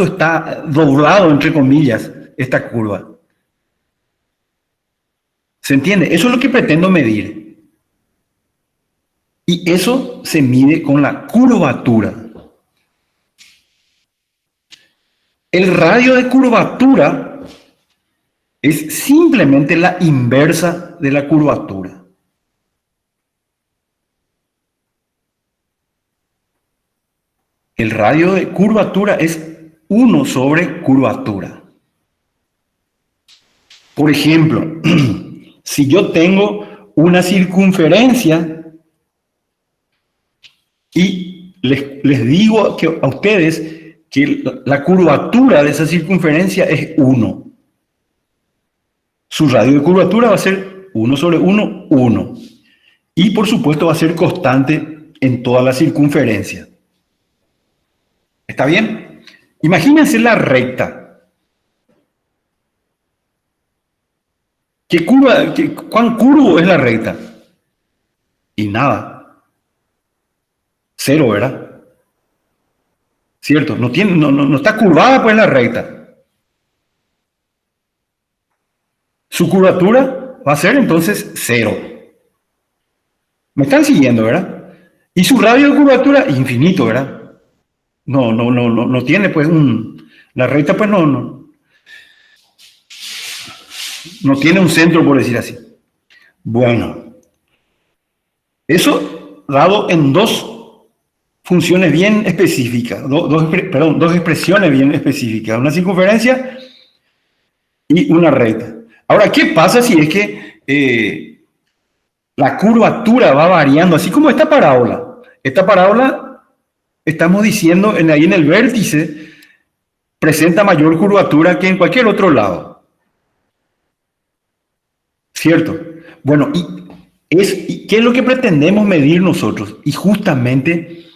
está doblado, entre comillas, esta curva? ¿Se entiende? Eso es lo que pretendo medir. Y eso se mide con la curvatura. El radio de curvatura es simplemente la inversa de la curvatura. El radio de curvatura es 1 sobre curvatura. Por ejemplo, si yo tengo una circunferencia y les digo a ustedes que la curvatura de esa circunferencia es 1. Su radio de curvatura va a ser 1 sobre 1, 1. Y por supuesto va a ser constante en toda la circunferencia. ¿Está bien? Imagínense la recta. ¿Cuán curvo es la recta? Y nada. 0, ¿verdad? ¿Cierto? No está curvada pues la recta. Su curvatura va a ser entonces 0. ¿Me están siguiendo, verdad? Y su radio de curvatura, infinito, ¿verdad? No tiene pues la recta pues no tiene un centro, por decir así. Bueno, eso dado en dos funciones bien específicas, dos expresiones bien específicas, una circunferencia y una recta. Ahora, ¿qué pasa si es que la curvatura va variando, así como esta parábola? Esta parábola, estamos diciendo, ahí en el vértice, presenta mayor curvatura que en cualquier otro lado. ¿Cierto? Bueno, ¿y qué es lo que pretendemos medir nosotros? Y justamente,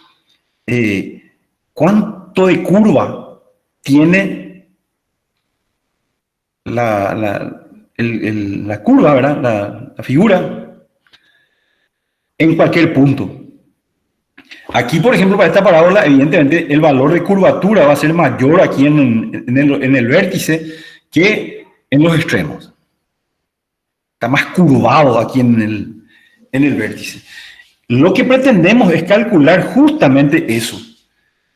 ¿cuánto de curva tiene la curva, ¿verdad? La figura en cualquier punto. Aquí, por ejemplo, para esta parábola, evidentemente el valor de curvatura va a ser mayor aquí en el vértice que en los extremos. Está más curvado aquí en el vértice. Lo que pretendemos es calcular justamente eso.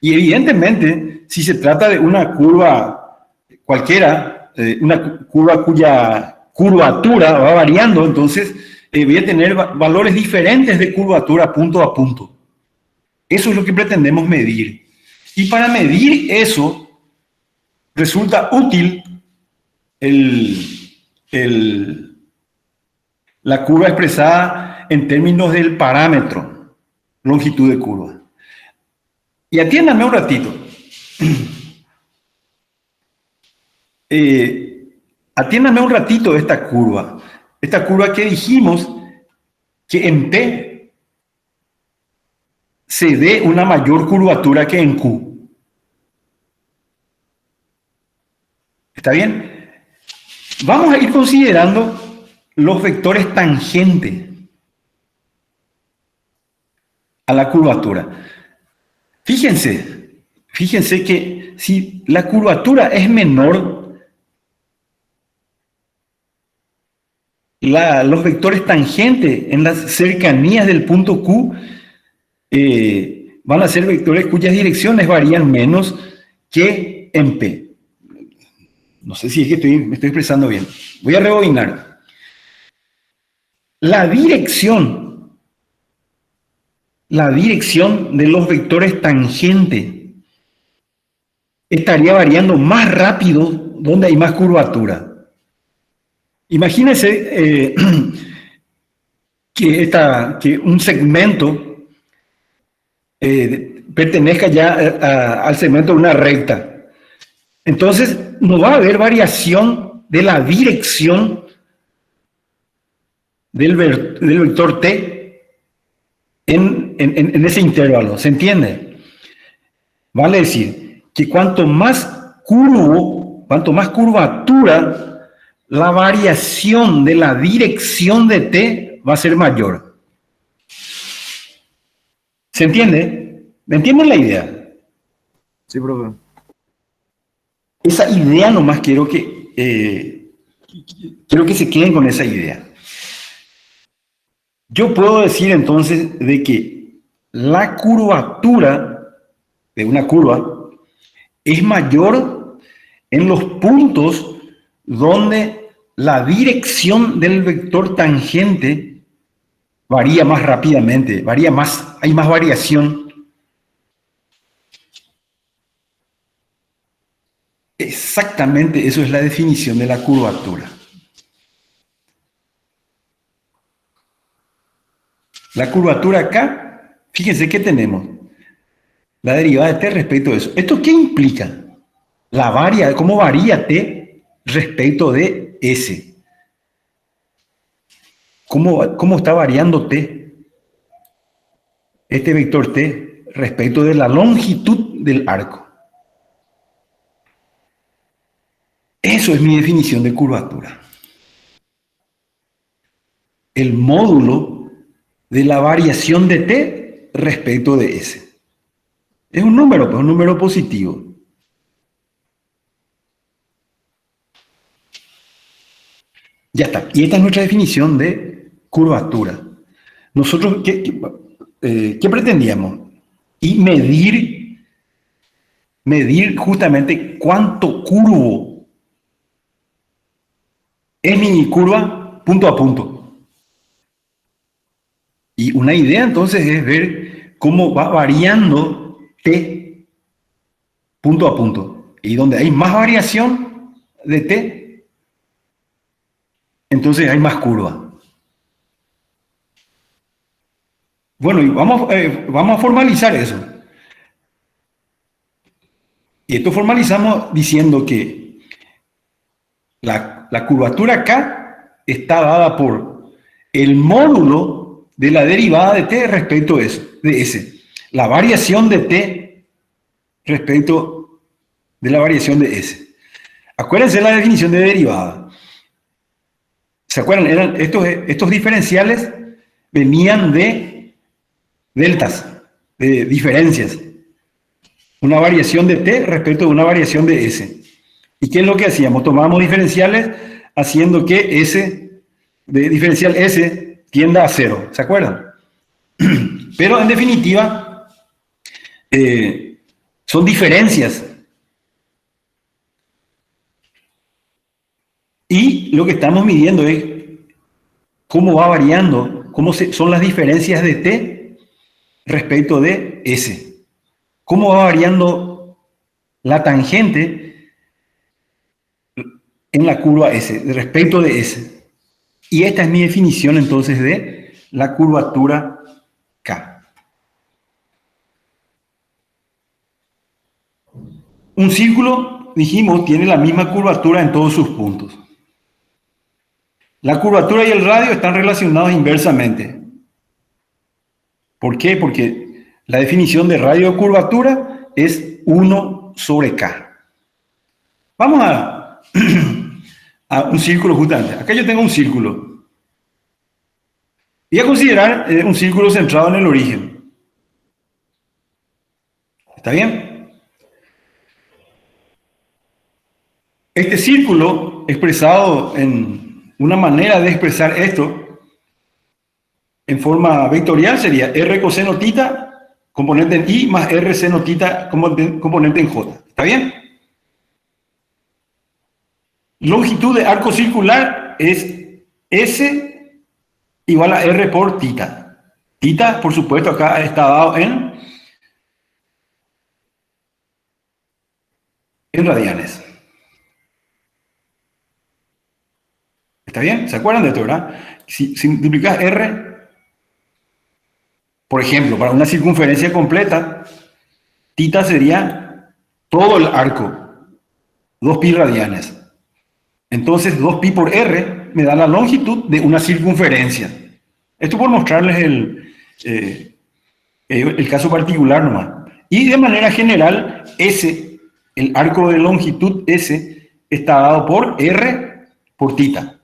Y evidentemente, si se trata de una curva cualquiera, una curva cuya curvatura va variando, entonces voy a tener valores diferentes de curvatura punto a punto. Eso es lo que pretendemos medir. Y para medir eso, resulta útil la curva expresada en términos del parámetro, longitud de curva. Y atiéndanme un ratito. Atiéndanme un ratito esta curva. Esta curva que dijimos que en P se dé una mayor curvatura que en Q. ¿Está bien? Vamos a ir considerando los vectores tangentes a la curvatura. Fíjense que si la curvatura es menor, los vectores tangentes en las cercanías del punto Q van a ser vectores cuyas direcciones varían menos que en P. No sé si es que me estoy expresando bien. Voy a rebobinar. La dirección de los vectores tangentes estaría variando más rápido donde hay más curvatura. Imagínense que un segmento pertenezca ya al segmento de una recta. Entonces, no va a haber variación de la dirección del vector t en ese intervalo. ¿Se entiende? Vale decir que cuanto más curvatura, la variación de la dirección de t va a ser mayor. ¿Se entiende? ¿Me entienden la idea? Sí, profe. Esa idea nomás quiero que se queden con esa idea. Yo puedo decir entonces de que la curvatura de una curva es mayor en los puntos donde la dirección del vector tangente varía más rápidamente, hay más variación. Exactamente, eso es la definición de la curvatura. La curvatura acá, fíjense que tenemos la derivada de t respecto de eso. ¿Esto qué implica? ¿Cómo varía t respecto de s? ¿Cómo está variando t? Este vector t respecto de la longitud del arco. Eso es mi definición de curvatura. El módulo de la variación de t respecto de s. Es un número, pero un número positivo. Ya está. Y esta es nuestra definición de curvatura. Nosotros, ¿qué pretendíamos? Y medir justamente cuánto curvo es mi curva punto a punto. Y una idea entonces es ver cómo va variando t punto a punto. Y donde hay más variación de t, entonces hay más curva. Bueno, y vamos a formalizar eso. Y esto formalizamos diciendo que la curvatura K está dada por el módulo de la derivada de t respecto de S. La variación de t respecto de la variación de S. Acuérdense la definición de derivada. ¿Se acuerdan? Estos diferenciales venían de deltas. de diferencias. Una variación de t respecto de una variación de s. ¿Y qué es lo que hacíamos? Tomábamos diferenciales haciendo que s, de diferencial s, tienda a 0. ¿Se acuerdan? Pero en definitiva, son diferencias. Y lo que estamos midiendo es cómo va variando, son las diferencias de t respecto de s. Cómo va variando la tangente en la curva S, respecto de S. Y esta es mi definición entonces de la curvatura K. Un círculo, dijimos, tiene la misma curvatura en todos sus puntos. La curvatura y el radio están relacionados inversamente. ¿Por qué? Porque la definición de radio de curvatura es 1 sobre K. Vamos a un círculo justamente. Acá yo tengo un círculo. Voy a considerar un círculo centrado en el origen. ¿Está bien? Este círculo expresado en una manera de expresar esto en forma vectorial sería R coseno tita componente en I más R seno tita componente en J. ¿Está bien? Longitud de arco circular es S igual a R por tita. Tita, por supuesto, acá está dado en radianes. ¿Está bien? ¿Se acuerdan de esto, verdad? Si multiplicas R, por ejemplo, para una circunferencia completa, tita sería todo el arco, 2pi radianes. Entonces, 2pi por R me da la longitud de una circunferencia. Esto por mostrarles el caso particular nomás. Y de manera general, S, el arco de longitud S, está dado por R por tita.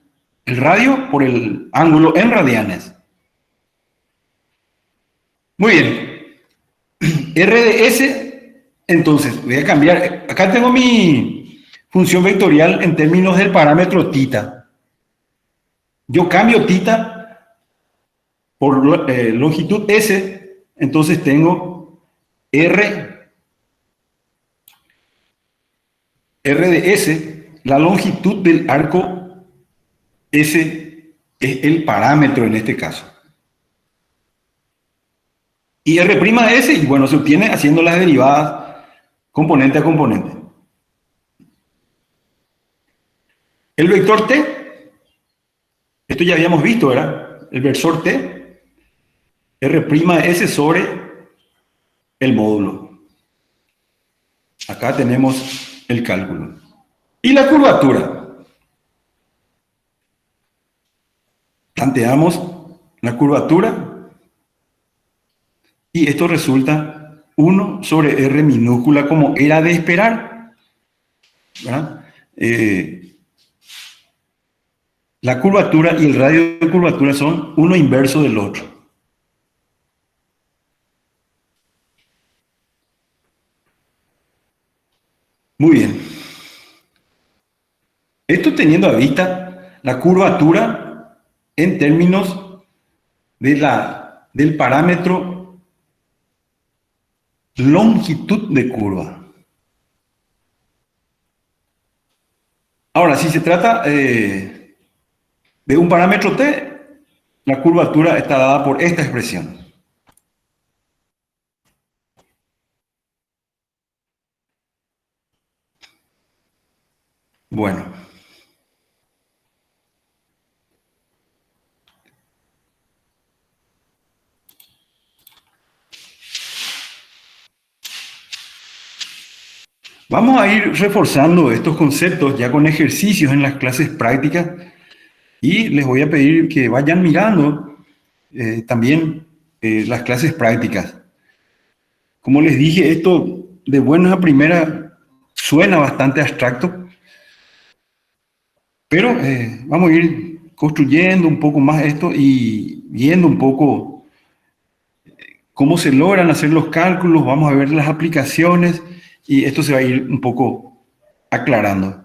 El radio por el ángulo en radianes. Muy bien. R de S, entonces, voy a cambiar. Acá tengo mi función vectorial en términos del parámetro tita. Yo cambio tita por longitud S, entonces tengo R de S, la longitud del arco S es el parámetro en este caso. Y R' de S, y bueno, se obtiene haciendo las derivadas componente a componente. El vector T, esto ya habíamos visto, ¿verdad? El versor T, R' de S sobre el módulo. Acá tenemos el cálculo. Y la curvatura. Planteamos la curvatura y esto resulta 1 sobre R minúscula como era de esperar, ¿verdad? La curvatura y el radio de curvatura son uno inverso del otro. Muy bien. Esto teniendo a vista la curvatura en términos del parámetro longitud de curva. Ahora, si se trata de un parámetro t, la curvatura está dada por esta expresión. Bueno. Vamos a ir reforzando estos conceptos ya con ejercicios en las clases prácticas y les voy a pedir que vayan mirando también las clases prácticas. Como les dije, esto de buenas a primeras suena bastante abstracto, pero vamos a ir construyendo un poco más esto y viendo un poco cómo se logran hacer los cálculos, vamos a ver las aplicaciones y esto se va a ir un poco aclarando.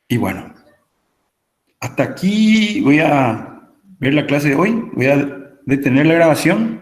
Y bueno, hasta aquí voy a ver la clase de hoy, voy a detener la grabación